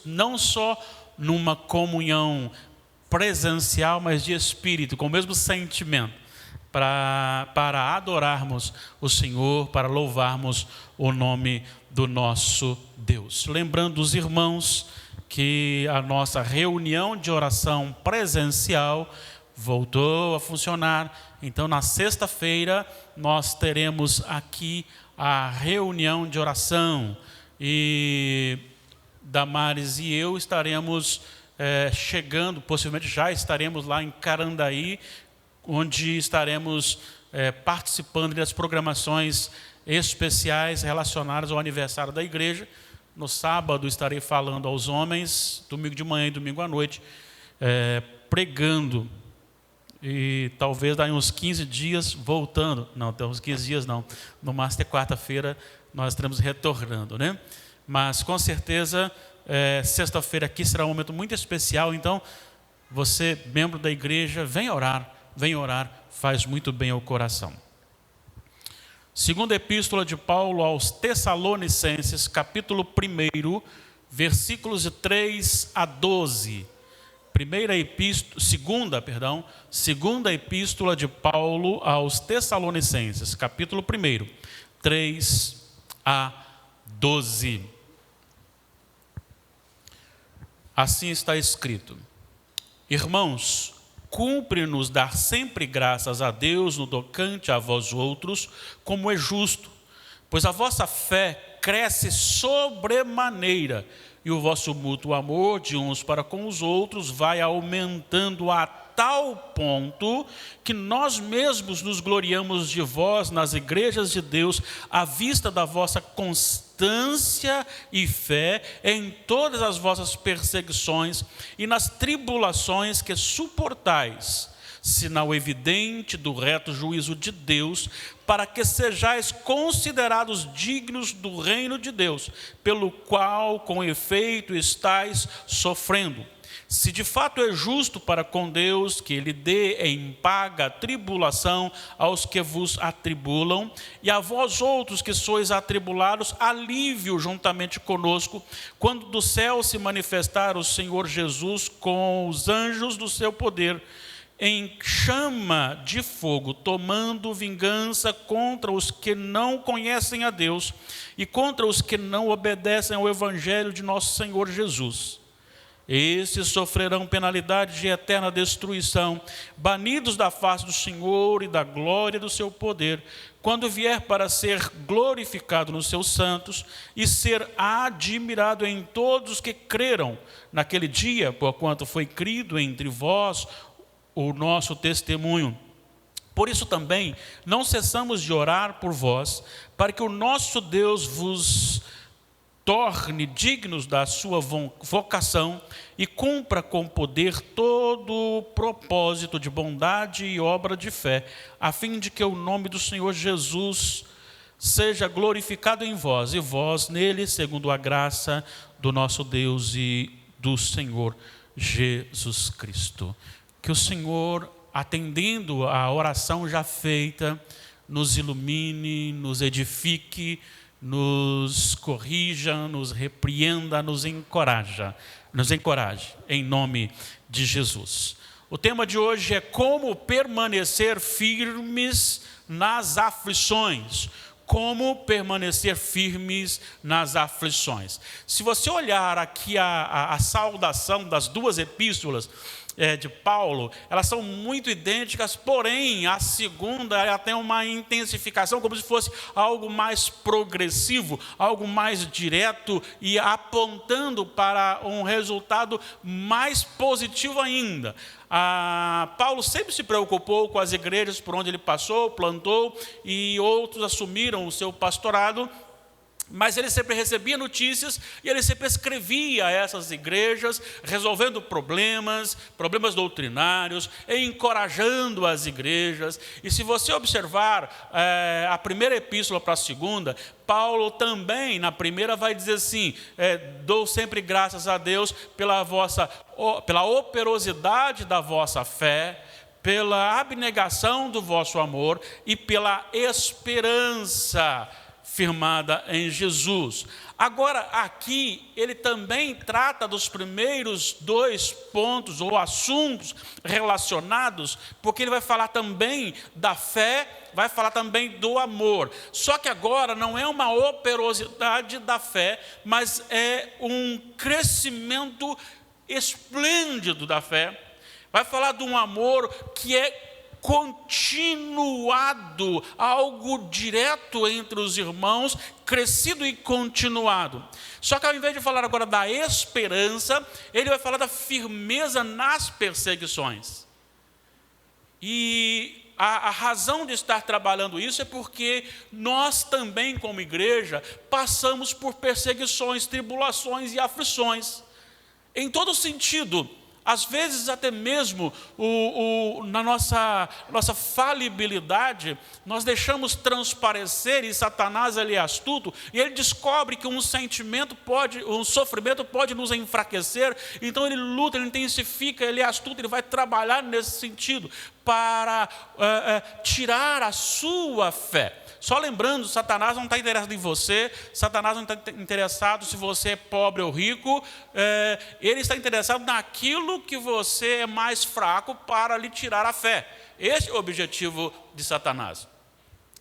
não só numa comunhão presencial, mas de espírito, com o mesmo sentimento, para adorarmos o Senhor, para louvarmos o nome do nosso Deus. Lembrando os irmãos que a nossa reunião de oração presencial voltou a funcionar. Então, na sexta-feira, nós teremos aqui a reunião de oração. E Damares e eu estaremos chegando, possivelmente já estaremos lá em Carandaí, onde estaremos participando das programações especiais relacionadas ao aniversário da igreja. No sábado estarei falando aos homens, domingo de manhã e domingo à noite, pregando. E talvez daí uns 15 dias voltando. Não, tem uns 15 dias não. No máximo até quarta-feira nós estaremos retornando, né? Mas com certeza, sexta-feira aqui será um momento muito especial. Então, você, membro da igreja, vem orar, faz muito bem ao coração. Segunda epístola de Paulo aos Tessalonicenses, capítulo 1, versículos de 3 a 12. Segunda epístola de Paulo aos Tessalonicenses, capítulo 1, 3 a 12. Assim está escrito: Irmãos, cumpre-nos dar sempre graças a Deus no tocante a vós outros, como é justo, pois a vossa fé cresce sobremaneira, e o vosso mútuo amor de uns para com os outros vai aumentando a tal ponto que nós mesmos nos gloriamos de vós nas igrejas de Deus, à vista da vossa constância e fé em todas as vossas perseguições e nas tribulações que suportais, sinal evidente do reto juízo de Deus, para que sejais considerados dignos do reino de Deus, pelo qual, com efeito, estáis sofrendo. Se de fato é justo para com Deus que Ele dê em paga tribulação aos que vos atribulam, e a vós outros que sois atribulados, alívio juntamente conosco, quando do céu se manifestar o Senhor Jesus com os anjos do seu poder, em chama de fogo, tomando vingança contra os que não conhecem a Deus e contra os que não obedecem ao Evangelho de nosso Senhor Jesus. Esses sofrerão penalidade de eterna destruição, banidos da face do Senhor e da glória do seu poder, quando vier para ser glorificado nos seus santos e ser admirado em todos os que creram naquele dia, porquanto foi crido entre vós o nosso testemunho. Por isso também não cessamos de orar por vós, para que o nosso Deus vos torne dignos da sua vocação e cumpra com poder todo o propósito de bondade e obra de fé, a fim de que o nome do Senhor Jesus seja glorificado em vós, e vós nele, segundo a graça do nosso Deus e do Senhor Jesus Cristo. Que o Senhor, atendendo à oração já feita, nos ilumine, nos edifique, nos corrija, nos repreenda, nos encoraje, em nome de Jesus. O tema de hoje é como permanecer firmes nas aflições. Como permanecer firmes nas aflições. Se você olhar aqui a saudação das duas epístolas de Paulo, elas são muito idênticas, porém a segunda ela tem uma intensificação, como se fosse algo mais progressivo, algo mais direto e apontando para um resultado mais positivo ainda. Paulo sempre se preocupou com as igrejas por onde ele passou, plantou, e outros assumiram o seu pastorado, mas ele sempre recebia notícias e ele sempre escrevia a essas igrejas, resolvendo problemas doutrinários, encorajando as igrejas. E se você observar a primeira epístola para a segunda, Paulo também, na primeira, vai dizer assim: dou sempre graças a Deus pela operosidade da vossa fé, pela abnegação do vosso amor e pela esperança firmada em Jesus. Agora, aqui, ele também trata dos primeiros 2 pontos ou assuntos relacionados, porque ele vai falar também da fé, vai falar também do amor. Só que agora não é uma operosidade da fé, mas é um crescimento esplêndido da fé. Vai falar de um amor que é continuado, algo direto entre os irmãos, crescido e continuado. Só que ao invés de falar agora da esperança, ele vai falar da firmeza nas perseguições. E a razão de estar trabalhando isso é porque nós também, como igreja, passamos por perseguições, tribulações e aflições. Em todo sentido. Às vezes até mesmo na nossa falibilidade, nós deixamos transparecer, e Satanás ele é astuto, e ele descobre que um sofrimento pode nos enfraquecer, então ele luta, ele intensifica, ele é astuto, ele vai trabalhar nesse sentido, para tirar a sua fé. Só lembrando, Satanás não está interessado em você, Satanás não está interessado se você é pobre ou rico, ele está interessado naquilo que você é mais fraco para lhe tirar a fé. Esse é o objetivo de Satanás.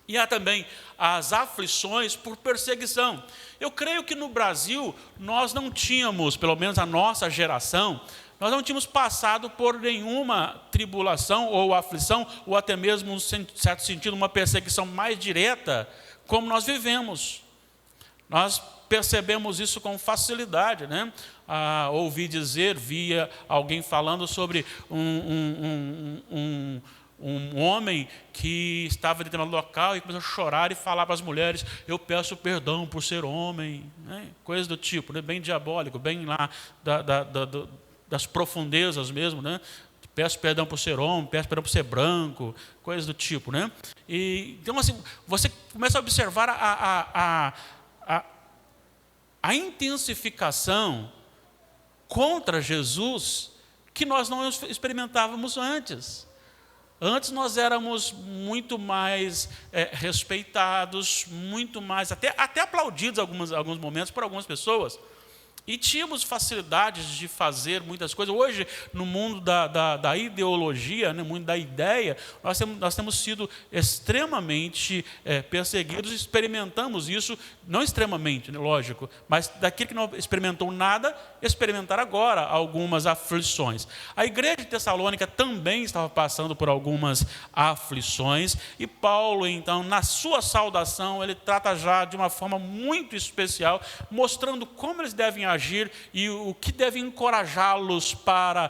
E há também as aflições por perseguição. Eu creio que no Brasil nós não tínhamos, pelo menos a nossa geração, nós não tínhamos passado por nenhuma tribulação ou aflição, ou até mesmo, em certo sentido, uma perseguição mais direta, como nós vivemos. Nós percebemos isso com facilidade, né? Ouvi dizer, via alguém falando sobre um homem que estava em determinado local e começou a chorar e falar para as mulheres: eu peço perdão por ser homem, né? Coisa do tipo, né? Bem diabólico, bem lá das profundezas mesmo, né? Peço perdão por ser homem, peço perdão por ser branco, coisas do tipo, né? E então assim, você começa a observar a intensificação contra Jesus que nós não experimentávamos antes. Antes nós éramos muito mais respeitados, muito mais, até aplaudidos em alguns momentos por algumas pessoas. E tínhamos facilidades de fazer muitas coisas. Hoje, no mundo da ideologia, no mundo da ideia, nós temos sido extremamente perseguidos, experimentamos isso, não extremamente, né, lógico, mas daquele que não experimentou nada, experimentar agora algumas aflições. A igreja de Tessalônica também estava passando por algumas aflições, e Paulo, então, na sua saudação, ele trata já de uma forma muito especial, mostrando como eles devem agir e o que deve encorajá-los para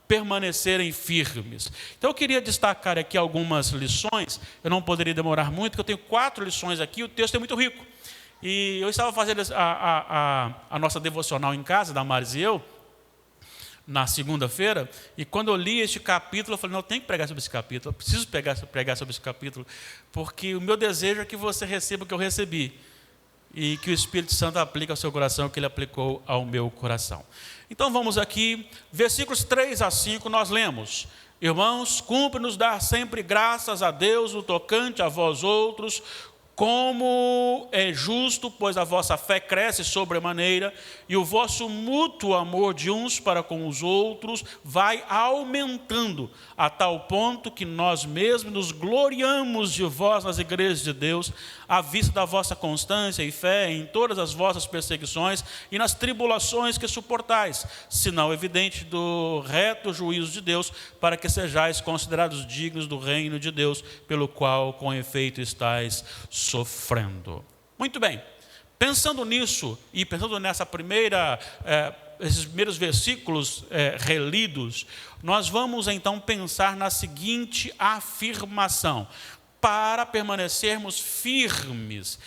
permanecerem firmes. Então eu queria destacar aqui algumas lições. Eu não poderia demorar muito, porque eu tenho 4 lições aqui, o texto é muito rico. E eu estava fazendo a nossa devocional em casa, Damares e eu, na segunda-feira, e quando eu li este capítulo, eu falei: não, eu tenho que pregar sobre esse capítulo, eu preciso pregar sobre esse capítulo, porque o meu desejo é que você receba o que eu recebi, e que o Espírito Santo aplique ao seu coração o que ele aplicou ao meu coração. Então vamos aqui, versículos 3 a 5, nós lemos: irmãos, cumpre-nos dar sempre graças a Deus no tocante a vós outros, como é justo, pois a vossa fé cresce sobremaneira, e o vosso mútuo amor de uns para com os outros vai aumentando, a tal ponto que nós mesmos nos gloriamos de vós nas igrejas de Deus, à vista da vossa constância e fé em todas as vossas perseguições e nas tribulações que suportais, sinal evidente do reto juízo de Deus, para que sejais considerados dignos do reino de Deus, pelo qual com efeito estáis sofrendo. Muito bem, pensando nisso e pensando esses primeiros versículos relidos, nós vamos então pensar na seguinte afirmação: para permanecermos firmes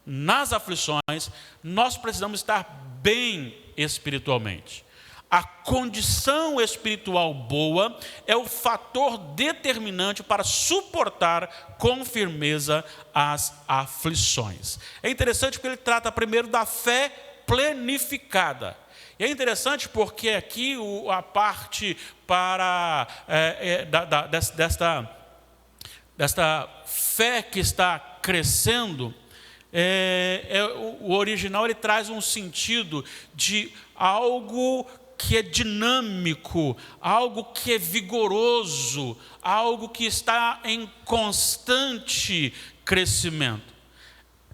nas aflições, nós precisamos estar bem espiritualmente. A condição espiritual boa é o fator determinante para suportar com firmeza as aflições. É interessante porque ele trata primeiro da fé plenificada. E é interessante porque aqui a parte desta fé que está crescendo, O original ele traz um sentido de algo que é dinâmico, algo que é vigoroso, algo que está em constante crescimento.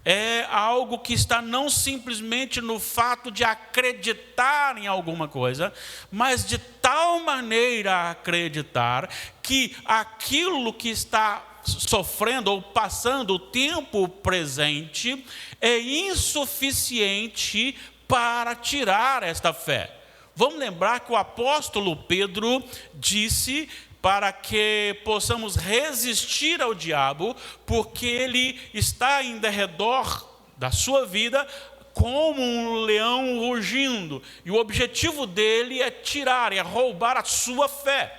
É algo que está não simplesmente no fato de acreditar em alguma coisa, mas de tal maneira acreditar que aquilo que está sofrendo ou passando o tempo presente é insuficiente para tirar esta fé. Vamos lembrar que o apóstolo Pedro disse para que possamos resistir ao diabo, porque ele está em derredor da sua vida como um leão rugindo, e o objetivo dele é tirar, é roubar a sua fé.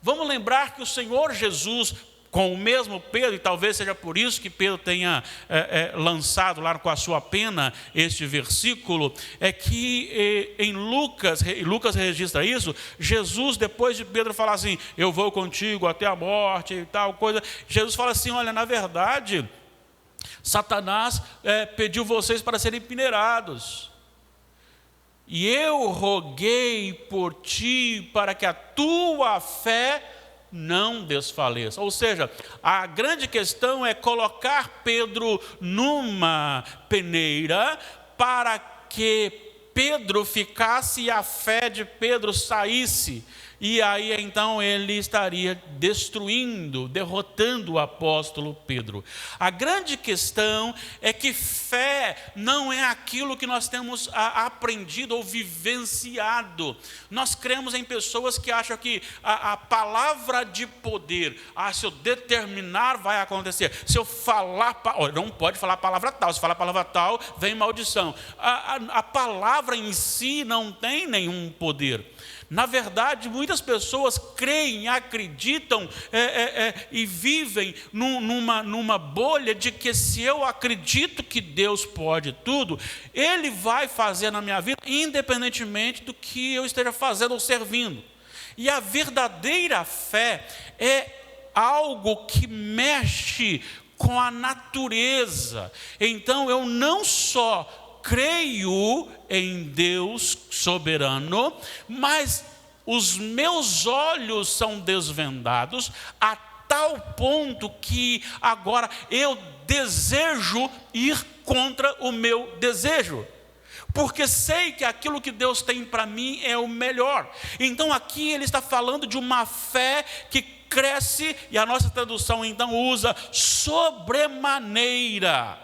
Vamos lembrar que o Senhor Jesus, com o mesmo Pedro, e talvez seja por isso que Pedro tenha lançado lá com a sua pena este versículo, é que em Lucas registra isso, Jesus, depois de Pedro falar assim, eu vou contigo até a morte e tal coisa, Jesus fala assim, olha, na verdade, Satanás pediu vocês para serem peneirados, e eu roguei por ti para que a tua fé não desfaleça. Ou seja, a grande questão é colocar Pedro numa peneira para que Pedro ficasse e a fé de Pedro saísse. E aí então ele estaria destruindo, derrotando o apóstolo Pedro. A grande questão é que fé não é aquilo que nós temos aprendido ou vivenciado. Nós cremos em pessoas que acham que a palavra de poder, se eu determinar vai acontecer. Se eu falar, não pode falar a palavra tal, se falar a palavra tal, vem maldição. A palavra em si não tem nenhum poder. Na verdade, muitas pessoas creem, acreditam e vivem numa bolha de que se eu acredito que Deus pode tudo, Ele vai fazer na minha vida, independentemente do que eu esteja fazendo ou servindo. E a verdadeira fé é algo que mexe com a natureza. Então, eu não só creio em Deus soberano, mas os meus olhos são desvendados a tal ponto que agora eu desejo ir contra o meu desejo, porque sei que aquilo que Deus tem para mim é o melhor. Então aqui ele está falando de uma fé que cresce, e a nossa tradução então usa sobremaneira.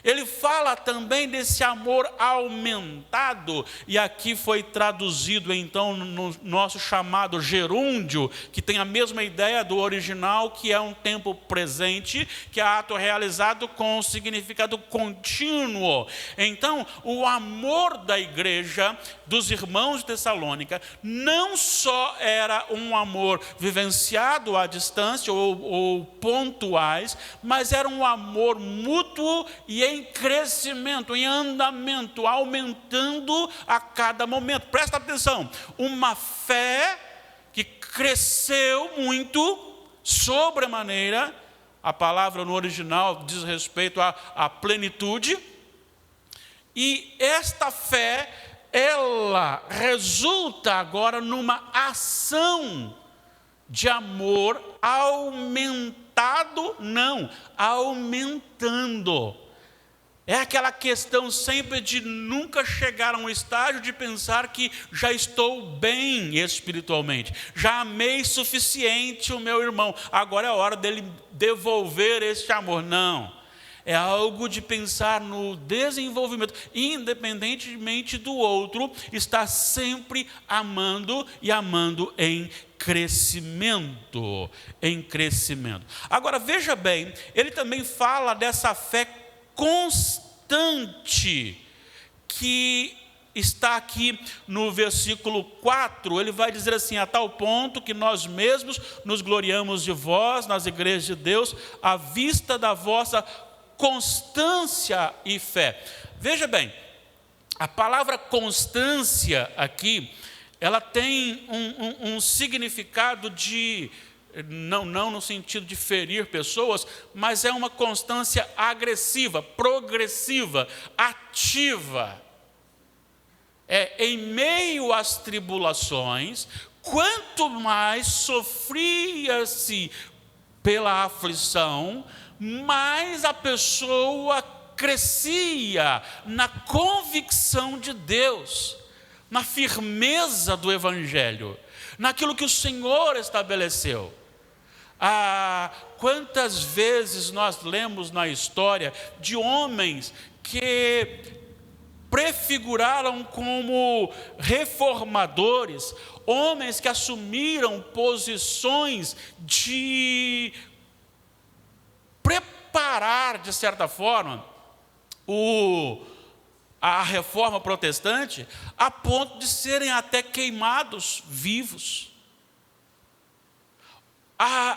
Ele fala também desse amor aumentado, e aqui foi traduzido então no nosso chamado gerúndio, que tem a mesma ideia do original, que é um tempo presente, que é ato realizado com significado contínuo. Então, o amor da igreja, dos irmãos de Tessalônica, não só era um amor vivenciado à distância ou pontuais, mas era um amor mútuo e em crescimento, em andamento, aumentando a cada momento. Presta atenção, uma fé que cresceu muito, sobremaneira. A palavra no original diz respeito à plenitude, e esta fé, ela resulta agora numa ação de amor aumentado, não, aumentando. É aquela questão sempre de nunca chegar a um estágio de pensar que já estou bem espiritualmente, já amei suficiente o meu irmão, agora é a hora dele devolver este amor. Não, é algo de pensar no desenvolvimento, independentemente do outro, está sempre amando e amando em crescimento, em crescimento. Agora veja bem, ele também fala dessa fé constante, que está aqui no versículo 4, ele vai dizer assim, a tal ponto que nós mesmos nos gloriamos de vós, nas igrejas de Deus, à vista da vossa constância e fé. Veja bem, a palavra constância aqui, ela tem um significado de não no sentido de ferir pessoas, mas é uma constância agressiva, progressiva, ativa. Em meio às tribulações, quanto mais sofria-se pela aflição, mais a pessoa crescia na convicção de Deus, na firmeza do Evangelho, naquilo que o Senhor estabeleceu. Quantas vezes nós lemos na história de homens que prefiguraram como reformadores, homens que assumiram posições de preparar, de certa forma, a reforma protestante, a ponto de serem até queimados vivos.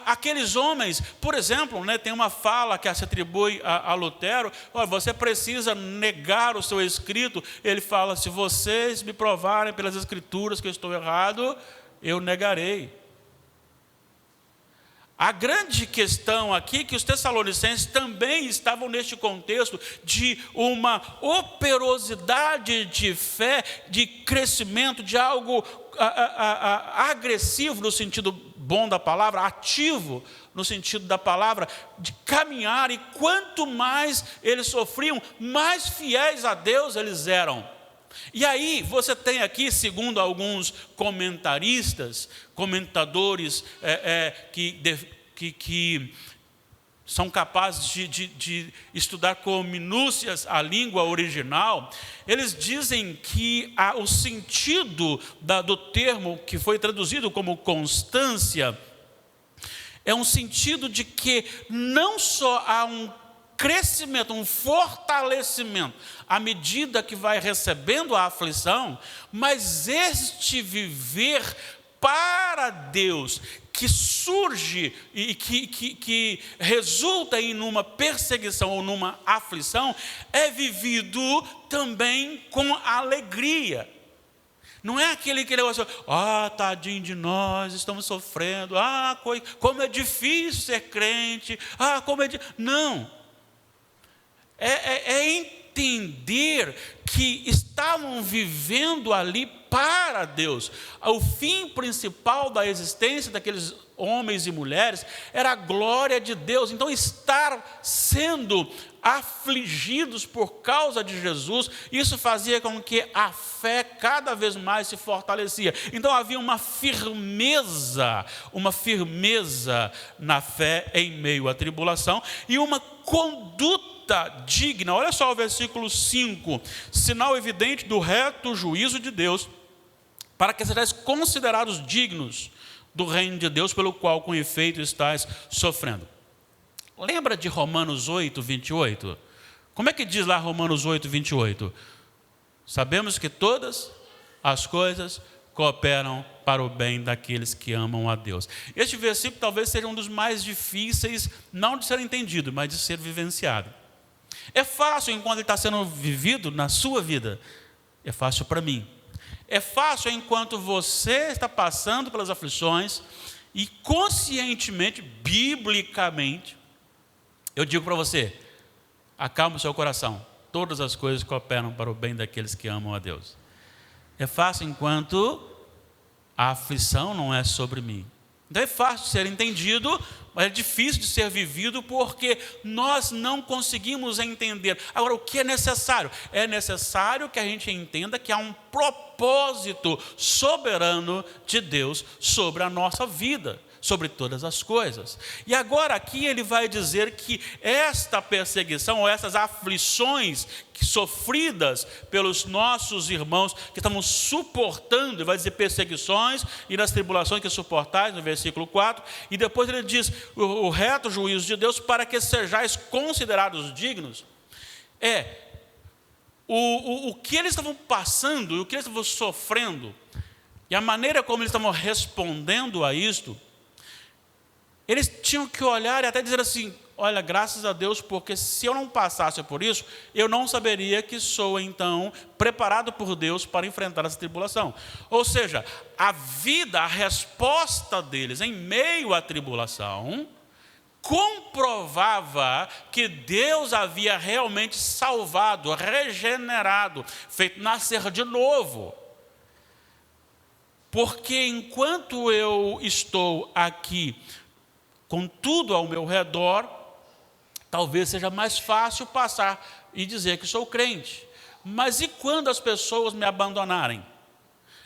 Aqueles homens, por exemplo, tem uma fala que se atribui a Lutero: você precisa negar o seu escrito. Ele fala: se vocês me provarem pelas escrituras que eu estou errado, eu negarei. A grande questão aqui é que os tessalonicenses também estavam neste contexto de uma operosidade de fé, de crescimento, de algo agressivo no sentido bom da palavra, ativo no sentido da palavra, de caminhar, e quanto mais eles sofriam, mais fiéis a Deus eles eram. E aí você tem aqui, segundo alguns comentaristas, comentadores que são capazes de estudar com minúcias a língua original, eles dizem que o sentido do termo que foi traduzido como constância é um sentido de que não só há um crescimento, um fortalecimento à medida que vai recebendo a aflição, mas este viver para Deus, que surge e que resulta em uma perseguição ou numa aflição, é vivido também com alegria. Não é aquele que negócio: tadinho de nós, estamos sofrendo, como é difícil ser crente, Não. É entender que estavam vivendo ali para Deus. O fim principal da existência daqueles homens e mulheres era a glória de Deus. Então, estar sendo afligidos por causa de Jesus, isso fazia com que a fé cada vez mais se fortalecia. Então havia uma firmeza na fé em meio à tribulação, e uma conduta digna. Olha só o versículo 5: sinal evidente do reto juízo de Deus, para que sejais considerados dignos do reino de Deus, pelo qual com efeito estais sofrendo. Lembra de Romanos 8, 28? Como é que diz lá Romanos 8, 28? Sabemos que todas as coisas cooperam para o bem daqueles que amam a Deus. Este versículo talvez seja um dos mais difíceis, não de ser entendido, mas de ser vivenciado. É fácil enquanto ele está sendo vivido na sua vida. É fácil para mim. É fácil enquanto você está passando pelas aflições e conscientemente, biblicamente, eu digo para você: acalma o seu coração, todas as coisas cooperam para o bem daqueles que amam a Deus. É fácil enquanto a aflição não é sobre mim. Então é fácil de ser entendido, mas é difícil de ser vivido, porque nós não conseguimos entender. Agora, o que é necessário? É necessário que a gente entenda que há um propósito soberano de Deus sobre a nossa vida, sobre todas as coisas. E agora aqui ele vai dizer que esta perseguição, ou essas aflições sofridas pelos nossos irmãos que estavam suportando, ele vai dizer perseguições e nas tribulações que suportais, no versículo 4, e depois ele diz o reto juízo de Deus, para que sejais considerados dignos. O que eles estavam passando, o que eles estavam sofrendo, e a maneira como eles estavam respondendo a isto, eles tinham que olhar e até dizer assim: olha, graças a Deus, porque se eu não passasse por isso, eu não saberia que sou, então, preparado por Deus para enfrentar essa tribulação. Ou seja, a vida, a resposta deles em meio à tribulação, comprovava que Deus havia realmente salvado, regenerado, feito nascer de novo. Porque enquanto eu estou aqui com tudo ao meu redor, talvez seja mais fácil passar e dizer que sou crente. Mas e quando as pessoas me abandonarem?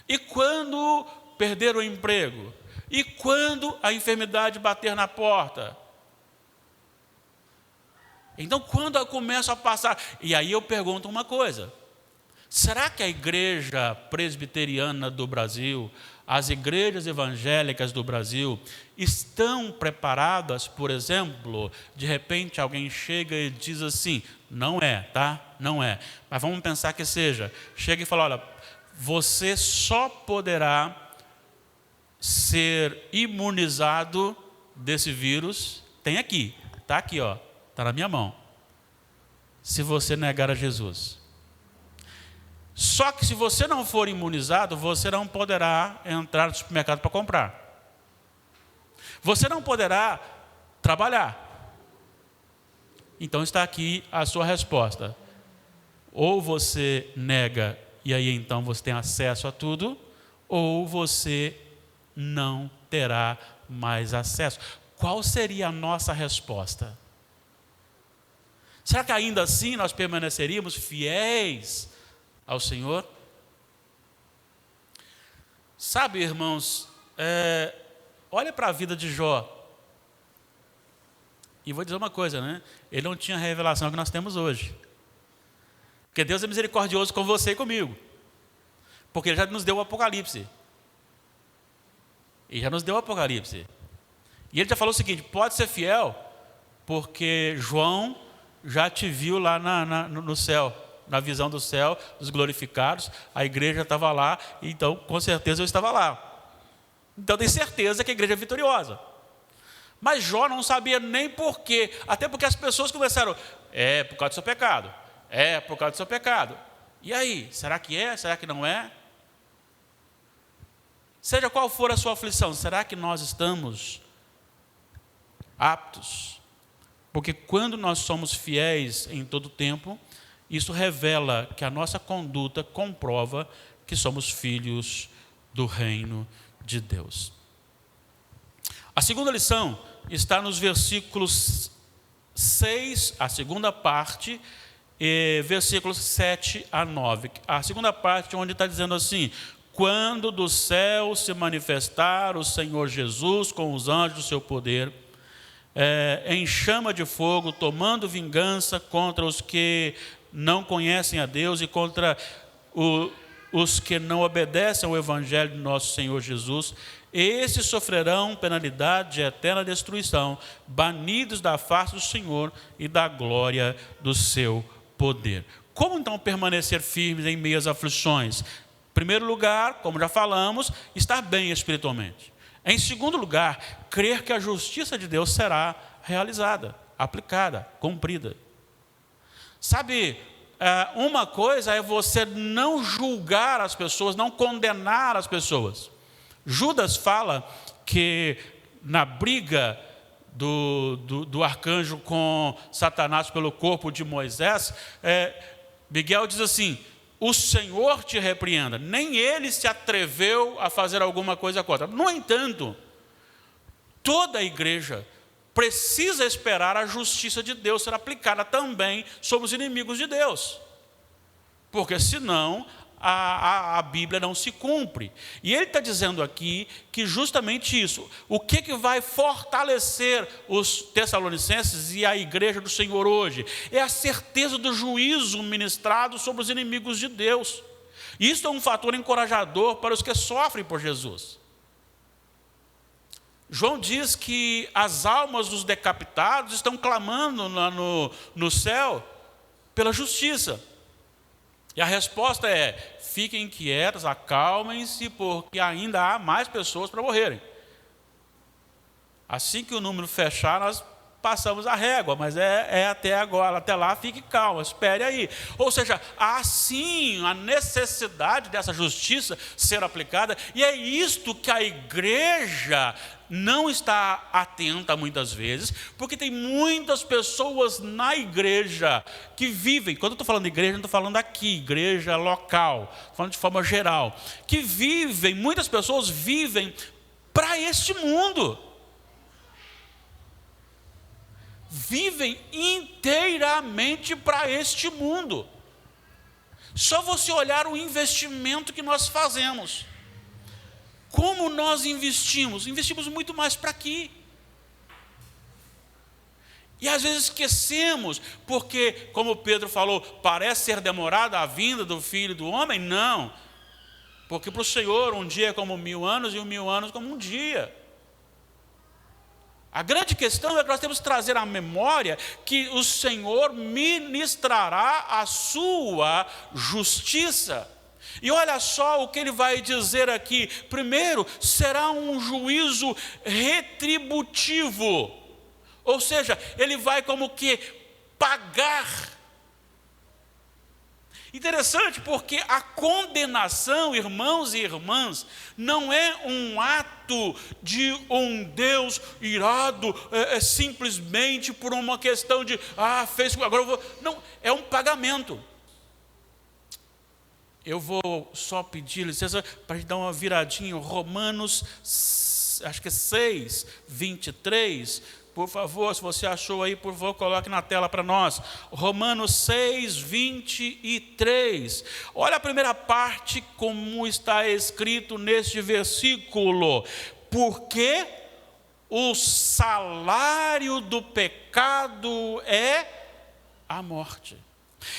E quando perder o emprego? E quando a enfermidade bater na porta? Então, quando eu começo a passar... E aí eu pergunto uma coisa. Será que a igreja presbiteriana do Brasil, as igrejas evangélicas do Brasil, estão preparadas, por exemplo, de repente alguém chega e diz assim, não é, tá? Não é. Mas vamos pensar que seja. Chega e fala, olha, você só poderá ser imunizado desse vírus, tem aqui, está aqui, ó, está na minha mão, se você negar a Jesus. Só que se você não for imunizado, você não poderá entrar no supermercado para comprar. Você não poderá trabalhar. Então está aqui a sua resposta. Ou você nega e aí então você tem acesso a tudo, ou você não terá mais acesso. Qual seria a nossa resposta? Será que ainda assim nós permaneceríamos fiéis ao Senhor? Sabe, irmãos, olha para a vida de Jó. E vou dizer uma coisa, né? Ele não tinha a revelação que nós temos hoje. Porque Deus é misericordioso com você e comigo. Porque Ele já nos deu o Apocalipse. Ele já nos deu o Apocalipse. E Ele já falou o seguinte, pode ser fiel, porque João já te viu lá no céu, na visão do céu, dos glorificados, a igreja estava lá, então com certeza eu estava lá. Então tem certeza que a igreja é vitoriosa. Mas Jó não sabia nem por quê, até porque as pessoas começaram, por causa do seu pecado, por causa do seu pecado. E aí, será que é? Será que não é? Seja qual for a sua aflição, será que nós estamos aptos? Porque quando nós somos fiéis em todo tempo, isso revela que a nossa conduta comprova que somos filhos do reino de Deus. A segunda lição está nos versículos 6, a segunda parte, e versículos 7 a 9. A segunda parte onde está dizendo assim, quando do céu se manifestar o Senhor Jesus com os anjos do seu poder, em chama de fogo, tomando vingança contra os que não conhecem a Deus e contra os que não obedecem ao Evangelho de nosso Senhor Jesus, esses sofrerão penalidade de eterna destruição, banidos da face do Senhor e da glória do seu poder. Como então permanecer firmes em meio às aflições? Em primeiro lugar, como já falamos, estar bem espiritualmente. Em segundo lugar, crer que a justiça de Deus será realizada, aplicada, cumprida. Sabe, uma coisa é você não julgar as pessoas, não condenar as pessoas. Judas fala que na briga do arcanjo com Satanás pelo corpo de Moisés, Miguel diz assim, o Senhor te repreenda. Nem ele se atreveu a fazer alguma coisa contra. No entanto, toda a igreja precisa esperar a justiça de Deus ser aplicada também sobre os inimigos de Deus. Porque senão a Bíblia não se cumpre. E ele está dizendo aqui que justamente isso, o que vai fortalecer os tessalonicenses e a igreja do Senhor hoje, é a certeza do juízo ministrado sobre os inimigos de Deus. Isso é um fator encorajador para os que sofrem por Jesus. João diz que as almas dos decapitados estão clamando lá no céu pela justiça. E a resposta é, fiquem quietos, acalmem-se, porque ainda há mais pessoas para morrerem. Assim que o número fechar, nós passamos a régua, mas é até agora, até lá fique calmo, espere aí. Ou seja, há sim a necessidade dessa justiça ser aplicada, e é isto que a igreja não está atenta muitas vezes, porque tem muitas pessoas na igreja que vivem, quando eu estou falando de igreja, não estou falando aqui, igreja local, estou falando de forma geral, que vivem, muitas pessoas vivem para este mundo, vivem inteiramente para este mundo. Só você olhar o investimento que nós fazemos. Como nós investimos? Investimos muito mais para aqui. E às vezes esquecemos, porque, como Pedro falou, parece ser demorada a vinda do Filho do Homem. Não, porque para o Senhor um dia é como 1000 anos e 1000 anos como um dia. A grande questão é que nós temos que trazer à memória que o Senhor ministrará a sua justiça. E olha só o que ele vai dizer aqui. Primeiro, será um juízo retributivo. Ou seja, ele vai como que pagar. Interessante, porque a condenação, irmãos e irmãs, não é um ato de um Deus irado, simplesmente por uma questão de, fez, agora eu vou. Não, é um pagamento. Eu vou só pedir licença para a gente dar uma viradinha. Romanos, acho que é 6, 23. Por favor, se você achou aí, por favor, coloque na tela para nós. Romanos 6, 23. Olha a primeira parte, como está escrito neste versículo. Porque o salário do pecado é a morte.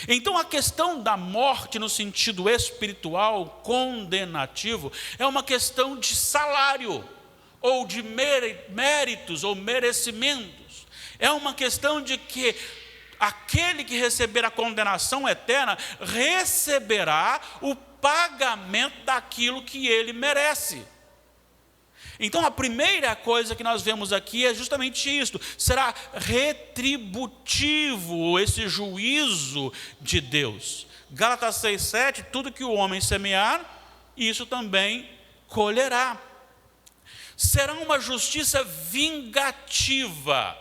Então a questão da morte no sentido espiritual, condenativo, é uma questão de salário, ou de méritos, ou merecimentos. É uma questão de que aquele que receber a condenação eterna, receberá o pagamento daquilo que ele merece. Então a primeira coisa que nós vemos aqui é justamente isto: será retributivo esse juízo de Deus. Gálatas 6:7, tudo que o homem semear, isso também colherá. Será uma justiça vingativa.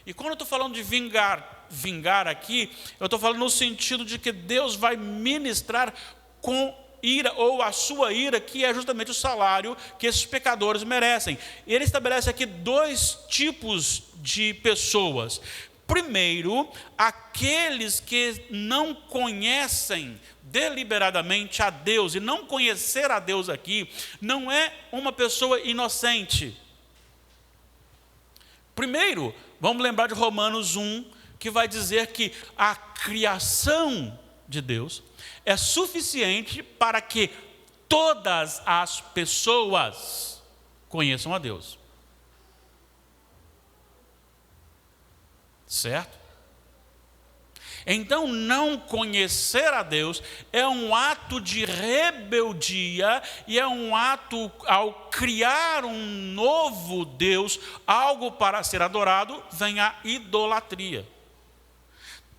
E quando eu estou falando de vingar aqui, eu estou falando no sentido de que Deus vai ministrar com ira, ou a sua ira, que é justamente o salário que esses pecadores merecem. Ele estabelece aqui 2 tipos de pessoas. Primeiro, aqueles que não conhecem deliberadamente a Deus. E não conhecer a Deus aqui não é uma pessoa inocente. Primeiro, vamos lembrar de Romanos 1, que vai dizer que a criação de Deus é suficiente para que todas as pessoas conheçam a Deus. Certo? Então, não conhecer a Deus é um ato de rebeldia, e é um ato, ao criar um novo Deus, algo para ser adorado, vem a idolatria.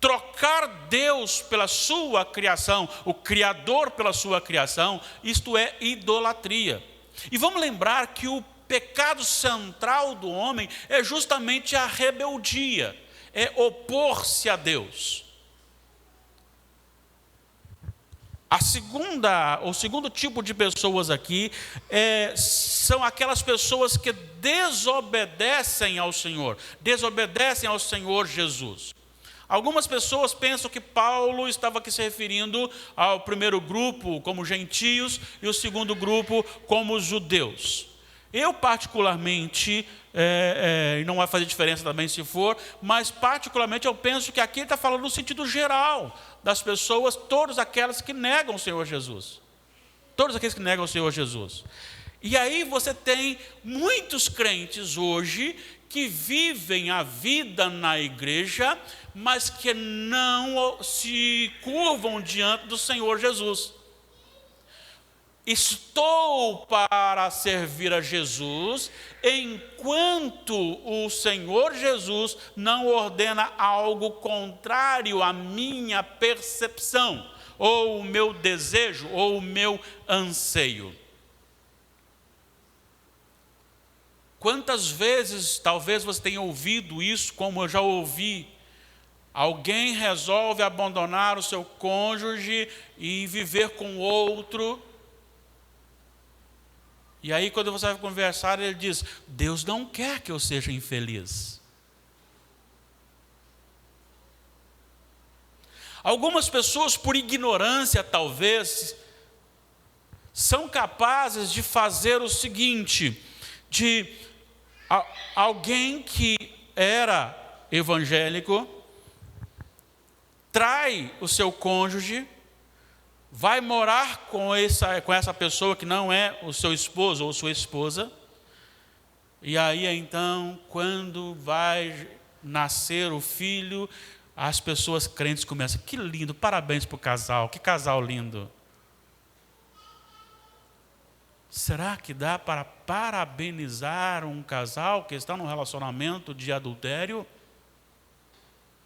Trocar Deus pela sua criação, o Criador pela sua criação, isto é idolatria. E vamos lembrar que o pecado central do homem é justamente a rebeldia, é opor-se a Deus. O segundo tipo de pessoas aqui são aquelas pessoas que desobedecem ao Senhor Jesus. Algumas pessoas pensam que Paulo estava aqui se referindo ao primeiro grupo como gentios e o segundo grupo como judeus. Eu particularmente, e não vai fazer diferença também se for, mas particularmente eu penso que aqui ele está falando no sentido geral das pessoas, todas aquelas que negam o Senhor Jesus. Todos aqueles que negam o Senhor Jesus. E aí você tem muitos crentes hoje que vivem a vida na igreja, mas que não se curvam diante do Senhor Jesus. estou para servir a Jesus, enquanto o Senhor Jesus não ordena algo contrário à minha percepção, ou o meu desejo, ou o meu anseio. Quantas vezes, talvez você tenha ouvido isso, como eu já ouvi, alguém resolve abandonar o seu cônjuge e viver com outro. E aí, quando você vai conversar, ele diz: Deus não quer que eu seja infeliz. Algumas pessoas, por ignorância talvez, são capazes de fazer o seguinte: de alguém que era evangélico, trai o seu cônjuge, vai morar com essa pessoa que não é o seu esposo ou sua esposa, e aí então, quando vai nascer o filho, as pessoas crentes começam: que lindo, parabéns para o casal, que casal lindo. Será que dá para parabenizar um casal que está num relacionamento de adultério?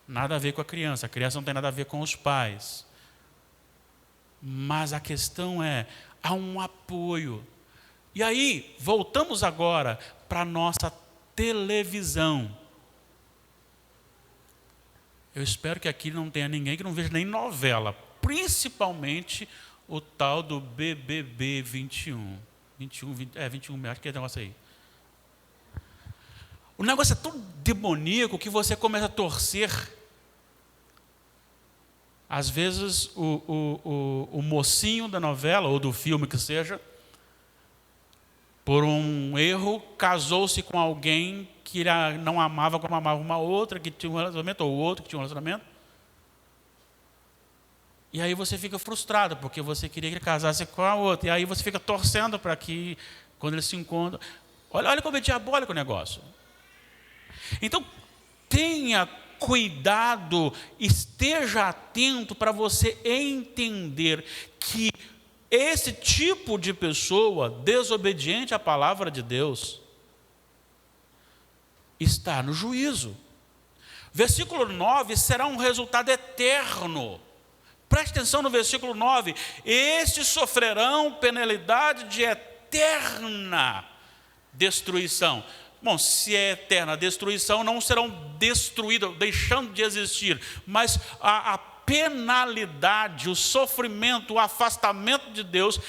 Nada a ver com a criança não tem nada a ver com os pais. Mas a questão é, há um apoio. E aí, voltamos agora para a nossa televisão. Eu espero que aqui não tenha ninguém que não veja nem novela, principalmente o tal do BBB 21. 21, acho que é o negócio aí. O negócio é tão demoníaco que você começa a torcer. Às vezes o mocinho da novela, ou do filme que seja, por um erro, casou-se com alguém que ele não amava como amava uma outra, que tinha um relacionamento, ou outro que tinha um relacionamento. E aí você fica frustrado, porque você queria que ele casasse com a outra. E aí você fica torcendo para que, quando eles se encontram... Olha como é diabólico o negócio. Então, tenha cuidado, esteja atento para você entender que esse tipo de pessoa, desobediente à palavra de Deus, está no juízo. Versículo 9 será um resultado eterno. Preste atenção no versículo 9. Estes sofrerão penalidade de eterna destruição. Bom, se é eterna destruição, não serão destruídos, deixando de existir. Mas a penalidade, o sofrimento, o afastamento de Deus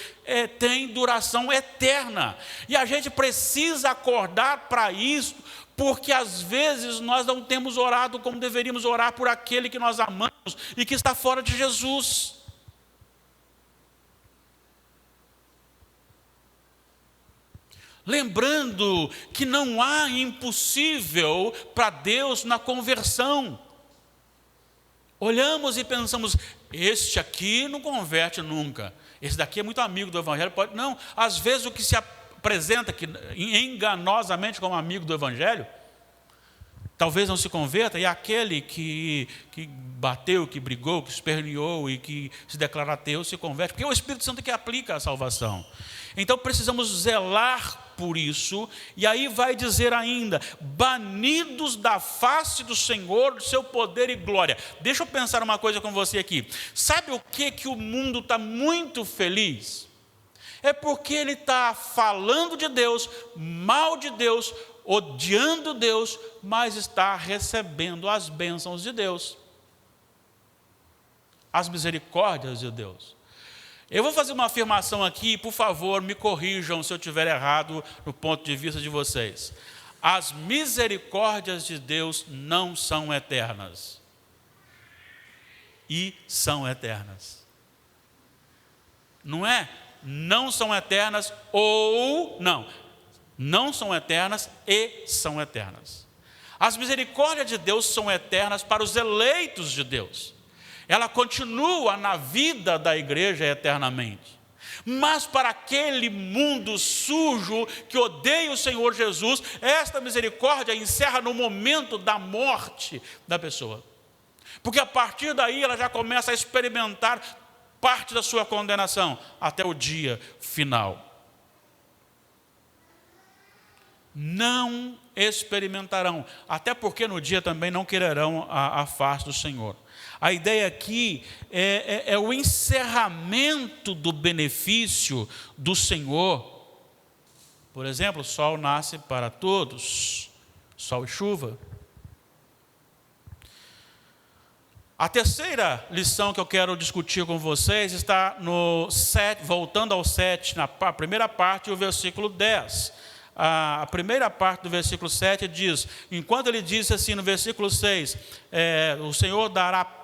tem duração eterna. E a gente precisa acordar para isso, porque às vezes nós não temos orado como deveríamos orar por aquele que nós amamos e que está fora de Jesus. Lembrando que não há impossível para Deus na conversão. Olhamos e pensamos: este aqui não converte nunca, esse daqui é muito amigo do Evangelho. Não, às vezes o que se apresenta enganosamente como amigo do Evangelho, talvez não se converta, e aquele que bateu, que brigou, que esperneou e que se declara ateu, se converte, porque é o Espírito Santo que aplica a salvação. Então precisamos zelar por isso, e aí vai dizer ainda: banidos da face do Senhor, do seu poder e glória. Deixa eu pensar uma coisa com você aqui. Sabe o que o mundo está muito feliz? É porque ele está falando de Deus, mal de Deus, odiando Deus, mas está recebendo as bênçãos de Deus, as misericórdias de Deus. Eu vou fazer uma afirmação aqui, por favor, me corrijam se eu estiver errado no ponto de vista de vocês. As misericórdias de Deus não são eternas. E são eternas. Não é? Não são eternas ou... Não são eternas e são eternas. As misericórdias de Deus são eternas para os eleitos de Deus. Ela continua na vida da igreja eternamente. Mas para aquele mundo sujo que odeia o Senhor Jesus, esta misericórdia encerra no momento da morte da pessoa. Porque a partir daí ela já começa a experimentar parte da sua condenação até o dia final. Não experimentarão, até porque no dia também não quererão a face do Senhor. A ideia aqui é o encerramento do benefício do Senhor. Por exemplo, o sol nasce para todos, sol e chuva. A terceira lição que eu quero discutir com vocês está no 7, voltando ao 7, na primeira parte, o versículo 10. A primeira parte do versículo 7 diz, enquanto ele diz assim no versículo 6, o Senhor dará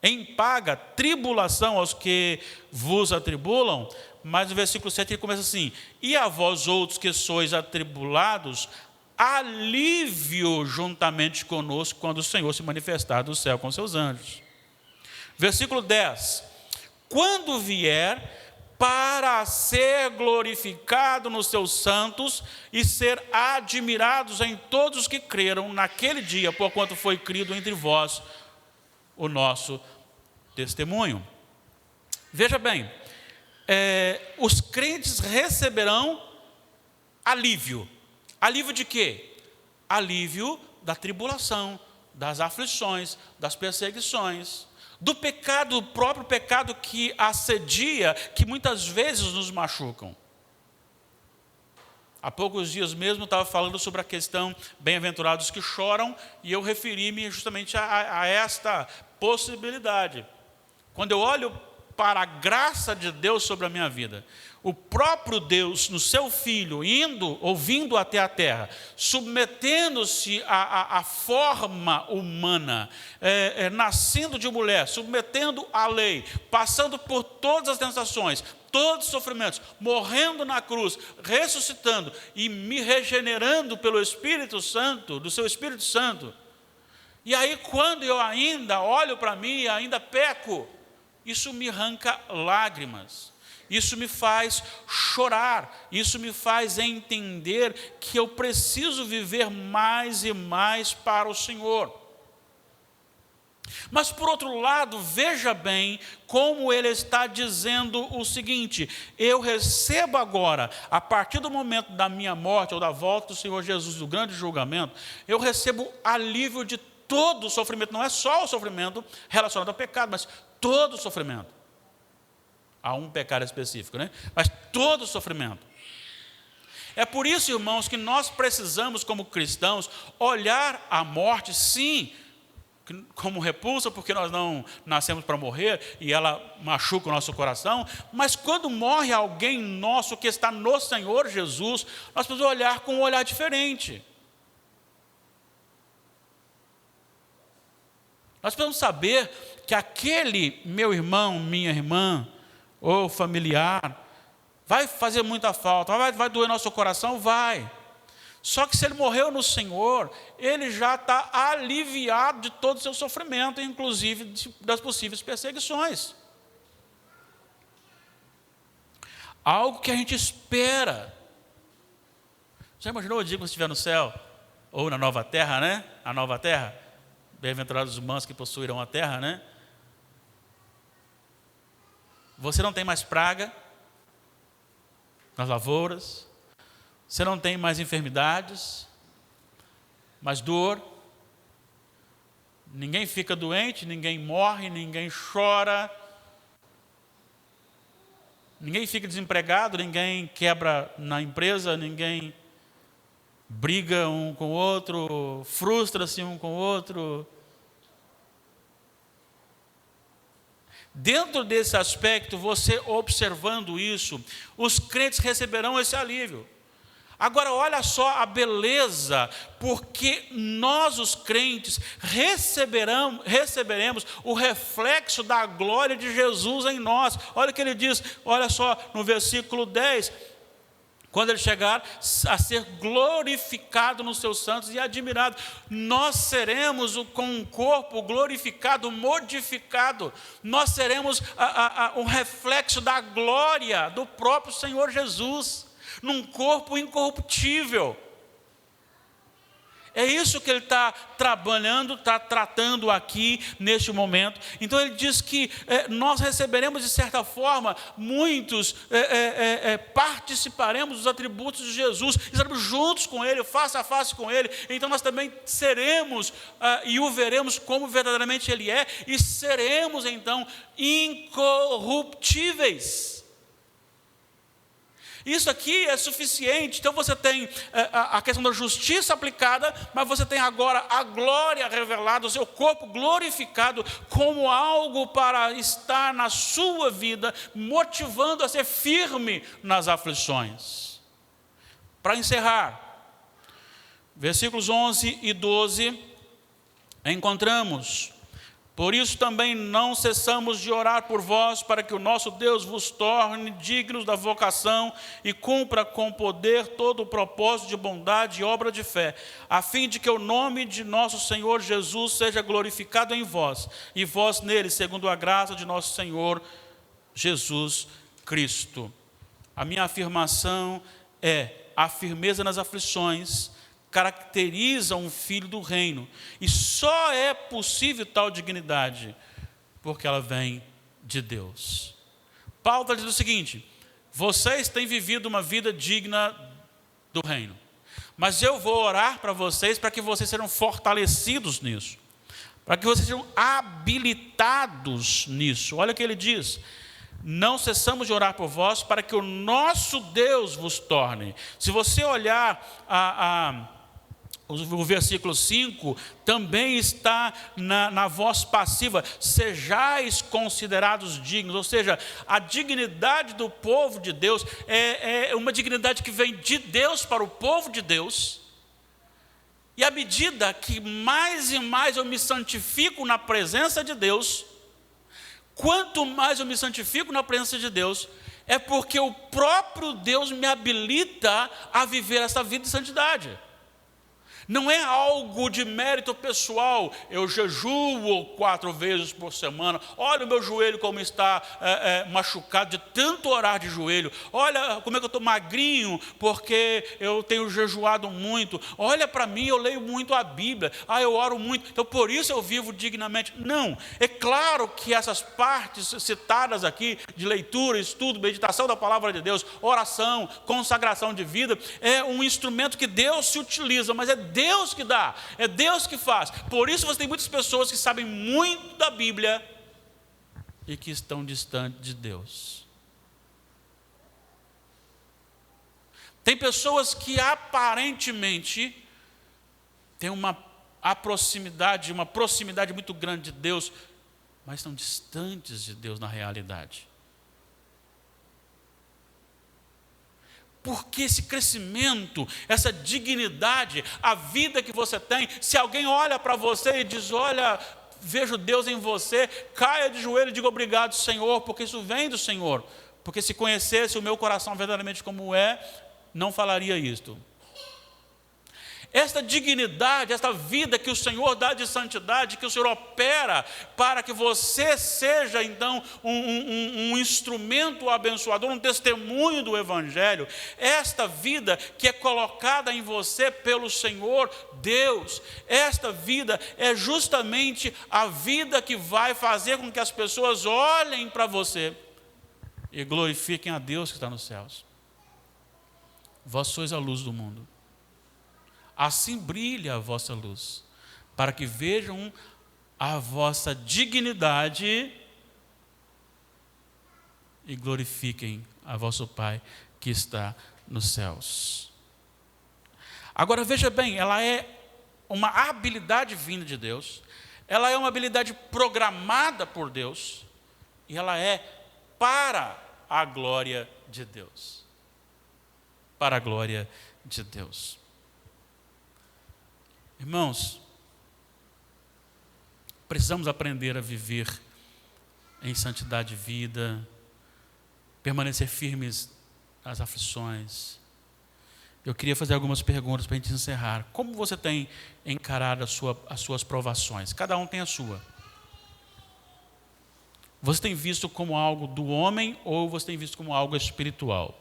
em paga, tribulação aos que vos atribulam, mas no versículo 7 ele começa assim, e a vós outros que sois atribulados, alívio juntamente conosco, quando o Senhor se manifestar do céu com seus anjos. Versículo 10, quando vier, para ser glorificado nos seus santos e ser admirados em todos os que creram naquele dia, porquanto foi crido entre vós o nosso testemunho. Veja bem, os crentes receberão alívio. Alívio de quê? Alívio da tribulação, das aflições, das perseguições, do pecado, do próprio pecado que assedia, que muitas vezes nos machucam. Há poucos dias mesmo eu estava falando sobre a questão bem-aventurados que choram, e eu referi-me justamente a esta possibilidade. Quando eu olho para a graça de Deus sobre a minha vida, o próprio Deus, no seu Filho, vindo até a terra, submetendo-se à forma humana, nascendo de mulher, submetendo à lei, passando por todas as tentações, todos os sofrimentos, morrendo na cruz, ressuscitando e me regenerando pelo Espírito Santo, do seu Espírito Santo. E aí, quando eu ainda olho para mim e ainda peco, isso me arranca lágrimas. Isso me faz chorar, isso me faz entender que eu preciso viver mais e mais para o Senhor. Mas por outro lado, veja bem como ele está dizendo o seguinte, eu recebo agora, a partir do momento da minha morte ou da volta do Senhor Jesus, do grande julgamento, eu recebo alívio de todo o sofrimento, não é só o sofrimento relacionado ao pecado, mas todo o sofrimento. Há um pecado específico, né? Mas todo o sofrimento. É por isso, irmãos, que nós precisamos, como cristãos, olhar a morte, sim, como repulsa, porque nós não nascemos para morrer e ela machuca o nosso coração, mas quando morre alguém nosso que está no Senhor Jesus, nós precisamos olhar com um olhar diferente. Nós precisamos saber que aquele meu irmão, minha irmã, ou familiar, vai fazer muita falta, vai doer nosso coração? Vai. Só que se ele morreu no Senhor, ele já está aliviado de todo o seu sofrimento, inclusive das possíveis perseguições. Algo que a gente espera. Já imaginou o dia que você estiver no céu? Ou na nova terra, né? A nova terra. Bem-aventurados os mansos que possuirão a terra, né? Você não tem mais praga nas lavouras, você não tem mais enfermidades, mais dor, ninguém fica doente, ninguém morre, ninguém chora, ninguém fica desempregado, ninguém quebra na empresa, ninguém briga um com o outro, frustra-se um com o outro. Dentro desse aspecto, você observando isso, os crentes receberão esse alívio. Agora, olha só a beleza, porque nós, os crentes, receberemos o reflexo da glória de Jesus em nós. Olha o que ele diz, olha só, no versículo 10, quando ele chegar a ser glorificado nos seus santos e admirado, nós seremos com um corpo glorificado, modificado, nós seremos um reflexo da glória do próprio Senhor Jesus, num corpo incorruptível. É isso que ele está trabalhando, está tratando aqui neste momento. Então ele diz que nós receberemos de certa forma, muitos participaremos dos atributos de Jesus, estaremos juntos com ele, face a face com ele. Então nós também seremos e o veremos como verdadeiramente ele é, e seremos então incorruptíveis. Isso aqui é suficiente. Então você tem a questão da justiça aplicada, mas você tem agora a glória revelada, o seu corpo glorificado como algo para estar na sua vida, motivando a ser firme nas aflições. Para encerrar, versículos 11 e 12, encontramos: por isso também não cessamos de orar por vós, para que o nosso Deus vos torne dignos da vocação e cumpra com poder todo o propósito de bondade e obra de fé, a fim de que o nome de nosso Senhor Jesus seja glorificado em vós, e vós nele, segundo a graça de nosso Senhor Jesus Cristo. A minha afirmação é: a firmeza nas aflições caracteriza um filho do reino, e só é possível tal dignidade porque ela vem de Deus. Paulo está dizendo o seguinte: vocês têm vivido uma vida digna do reino, mas eu vou orar para vocês para que vocês sejam fortalecidos nisso, para que vocês sejam habilitados nisso. Olha o que ele diz: não cessamos de orar por vós, para que o nosso Deus vos torne. Se você olhar o versículo 5, também está na voz passiva: sejais considerados dignos. Ou seja, a dignidade do povo de Deus é uma dignidade que vem de Deus para o povo de Deus. E à medida que mais e mais eu me santifico na presença de Deus, quanto mais eu me santifico na presença de Deus, é porque o próprio Deus me habilita a viver essa vida de santidade. Não é algo de mérito pessoal. Eu jejuo 4 vezes por semana. Olha o meu joelho como está machucado de tanto orar de joelho. Olha como é que eu estou magrinho porque eu tenho jejuado muito. Olha para mim, eu leio muito a Bíblia. Eu oro muito, então por isso eu vivo dignamente. Não, é claro que essas partes citadas aqui, de leitura, estudo, meditação da palavra de Deus, oração, consagração de vida, é um instrumento que Deus se utiliza, mas é Deus que dá, é Deus que faz. Por isso você tem muitas pessoas que sabem muito da Bíblia e que estão distantes de Deus. Tem pessoas que aparentemente têm uma proximidade muito grande de Deus, mas estão distantes de Deus na realidade. Porque esse crescimento, essa dignidade, a vida que você tem, se alguém olha para você e diz: olha, vejo Deus em você, caia de joelho e diga: obrigado, Senhor, porque isso vem do Senhor. Porque se conhecesse o meu coração verdadeiramente como é, não falaria isto. Esta dignidade, esta vida que o Senhor dá de santidade, que o Senhor opera para que você seja então um instrumento abençoador, um testemunho do Evangelho, esta vida que é colocada em você pelo Senhor Deus, esta vida é justamente a vida que vai fazer com que as pessoas olhem para você e glorifiquem a Deus que está nos céus. Vós sois a luz do mundo. Assim brilha a vossa luz, para que vejam a vossa dignidade e glorifiquem a vosso Pai que está nos céus. Agora veja bem, ela é uma habilidade vinda de Deus, ela é uma habilidade programada por Deus, e ela é para a glória de Deus. Para a glória de Deus. Irmãos, precisamos aprender a viver em santidade de vida, permanecer firmes nas aflições. Eu queria fazer algumas perguntas para a gente encerrar. Como você tem encarado as suas provações? Cada um tem a sua. Você tem visto como algo do homem ou você tem visto como algo espiritual?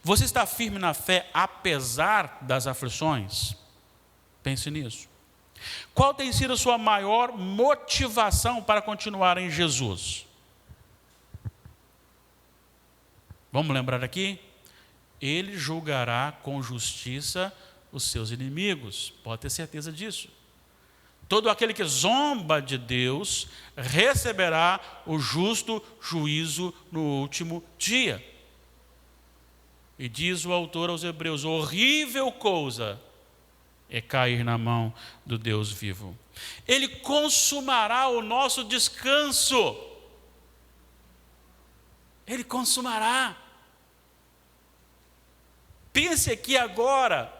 Você está firme na fé apesar das aflições? Pense nisso. Qual tem sido a sua maior motivação para continuar em Jesus? Vamos lembrar aqui? Ele julgará com justiça os seus inimigos. Pode ter certeza disso. Todo aquele que zomba de Deus receberá o justo juízo no último dia. E diz o autor aos Hebreus: horrível coisa é cair na mão do Deus vivo. Ele consumará o nosso descanso. Ele consumará. Pense aqui agora.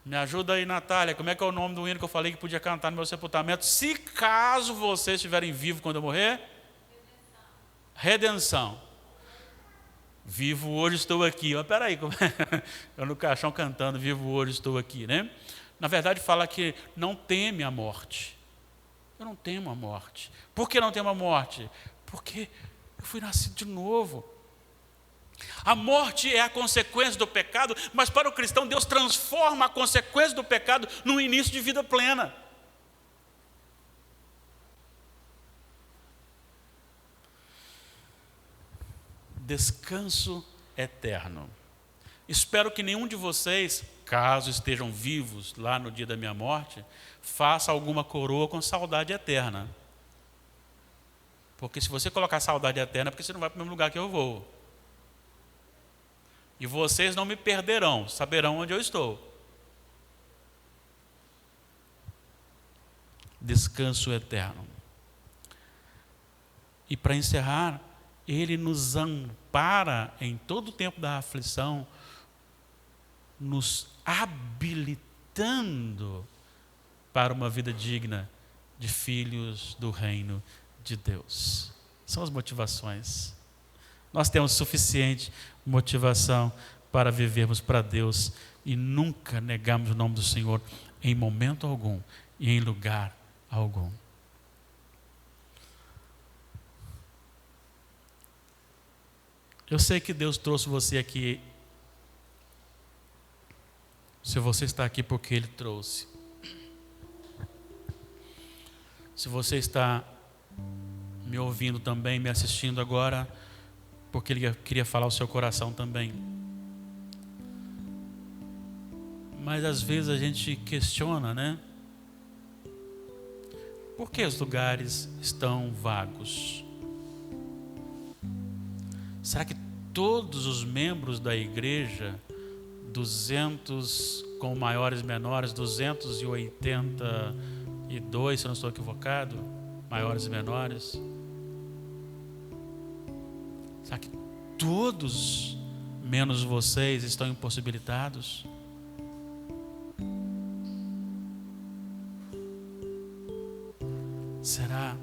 Me ajuda aí, Natália. Como é que é o nome do hino que eu falei que podia cantar no meu sepultamento? Se caso vocês estiverem vivos quando eu morrer? Redenção. Vivo hoje estou aqui. Mas peraí, eu no caixão cantando, vivo hoje estou aqui, né? Na verdade fala que não teme a morte. Eu não temo a morte. Por que não temo a morte? Porque eu fui nascido de novo. A morte é a consequência do pecado, mas para o cristão Deus transforma a consequência do pecado num início de vida plena. Descanso eterno. Espero que nenhum de vocês, caso estejam vivos lá no dia da minha morte, faça alguma coroa com saudade eterna. Porque se você colocar saudade eterna, é porque você não vai para o mesmo lugar que eu vou. E vocês não me perderão, saberão onde eu estou. Descanso eterno. E para encerrar, Ele nos ampara em todo o tempo da aflição, nos habilitando para uma vida digna de filhos do reino de Deus. São as motivações. Nós temos suficiente motivação para vivermos para Deus e nunca negamos o nome do Senhor em momento algum e em lugar algum. Eu sei que Deus trouxe você aqui. Se você está aqui porque Ele trouxe. Se você está me ouvindo também, me assistindo agora, porque Ele queria falar ao seu coração também. Mas às vezes a gente questiona, né? Por que os lugares estão vagos? Será que todos os membros da igreja, 200 com maiores e menores, 282, se eu não estou equivocado, maiores e menores, será que todos, menos vocês, estão impossibilitados? Será?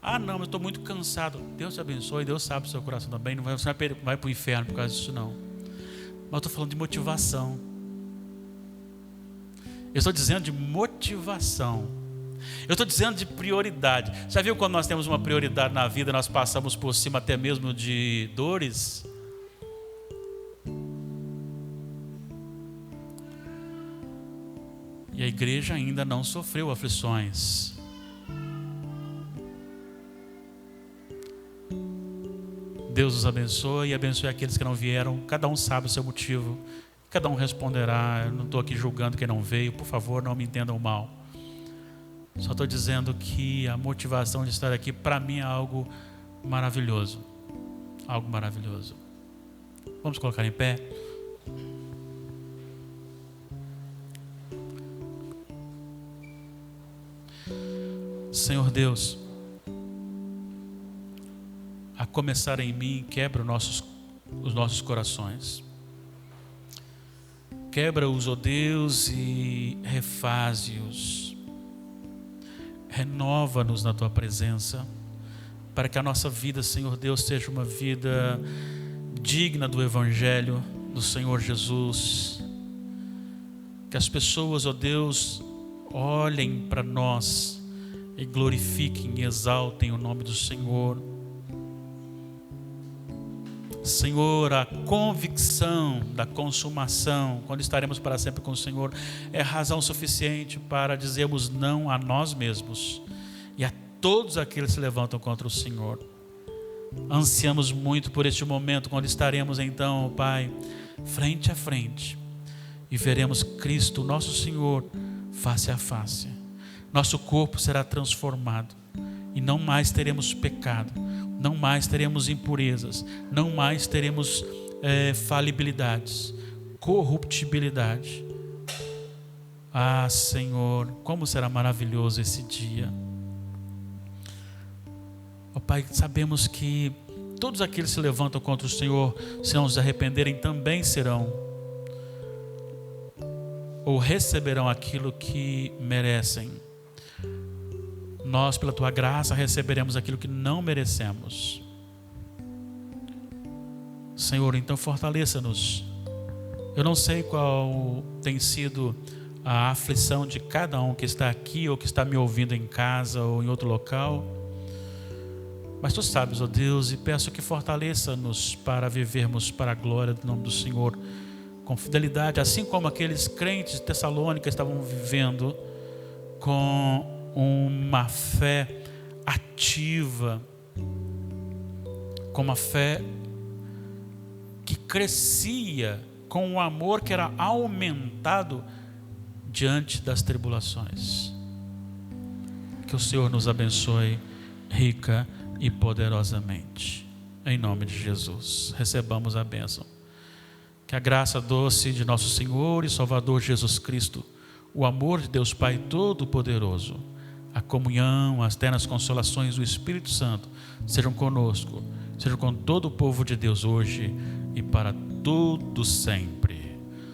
Ah, não, eu estou muito cansado. Deus te abençoe, Deus sabe o seu coração também. Você não vai para o inferno por causa disso, não. Mas eu estou falando de motivação. Eu estou dizendo de motivação. Eu estou dizendo de prioridade. Já viu quando nós temos uma prioridade na vida, nós passamos por cima até mesmo de dores? E a igreja ainda não sofreu aflições. Deus os abençoe e abençoe aqueles que não vieram. Cada um sabe o seu motivo. Cada um responderá. Eu não estou aqui julgando quem não veio. Por favor, não me entendam mal. Só estou dizendo que a motivação de estar aqui, para mim, é algo maravilhoso. Algo maravilhoso. Vamos colocar em pé? Senhor Deus, a começar em mim, quebra os nossos corações. Quebra-os, ó Deus, e refaze-os. Renova-nos na Tua presença, para que a nossa vida, Senhor Deus, seja uma vida digna do Evangelho do Senhor Jesus. Que as pessoas, ó Deus, olhem para nós e glorifiquem e exaltem o nome do Senhor. Senhor, a convicção da consumação, quando estaremos para sempre com o Senhor, é razão suficiente para dizermos não a nós mesmos e a todos aqueles que se levantam contra o Senhor. Ansiamos muito por este momento, quando estaremos então, Pai, frente a frente, e veremos Cristo, nosso Senhor, face a face. Nosso corpo será transformado, e não mais teremos pecado, não mais teremos impurezas, não mais teremos falibilidades, corruptibilidade. Ah, Senhor, como será maravilhoso esse dia. Ó Pai, sabemos que todos aqueles que se levantam contra o Senhor, se não se arrependerem, também serão, ou receberão aquilo que merecem. Nós, pela Tua graça, receberemos aquilo que não merecemos. Senhor, então fortaleça-nos. Eu não sei qual tem sido a aflição de cada um que está aqui ou que está me ouvindo em casa ou em outro local, mas Tu sabes, ó Deus, e peço que fortaleça-nos para vivermos para a glória do nome do Senhor com fidelidade, assim como aqueles crentes de Tessalônica estavam vivendo com uma fé ativa, com uma fé que crescia, com um amor que era aumentado diante das tribulações. Que o Senhor nos abençoe rica e poderosamente, em nome de Jesus. Recebamos a bênção. Que a graça doce de nosso Senhor e Salvador Jesus Cristo, o amor de Deus Pai Todo-Poderoso, a comunhão, as ternas consolações do Espírito Santo sejam conosco, sejam com todo o povo de Deus hoje e para todo sempre.